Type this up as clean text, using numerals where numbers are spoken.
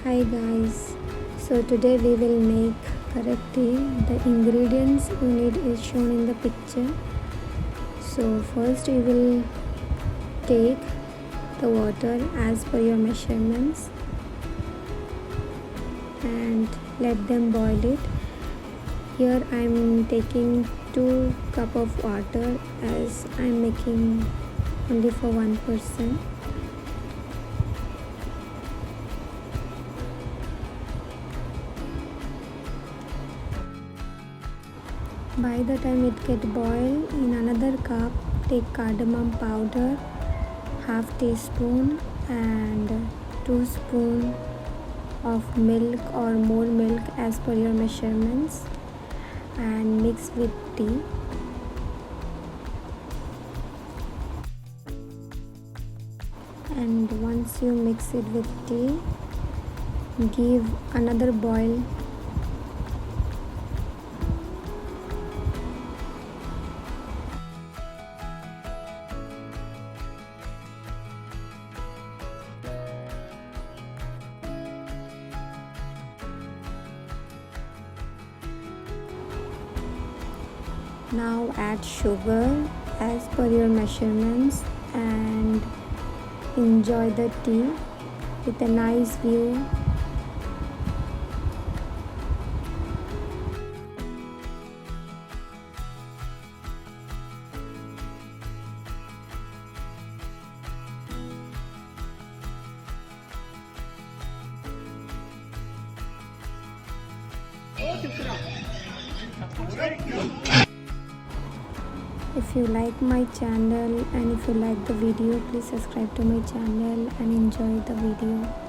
Hi guys, so today we will make KARAK tea. The ingredients you need is shown in the picture. So first you will take the water as per your measurements and let them boil it. Here I am taking 2 cup of water as I am making only for one person. By the time it get boiled, in another cup take cardamom powder, half teaspoon and 2 spoon of milk or more milk as per your measurements and mix with tea. And once you mix it with tea, give another boil. Now add sugar as per your measurements and enjoy the tea with a nice view. If you like my channel and if you like the video, please subscribe to my channel and enjoy the video.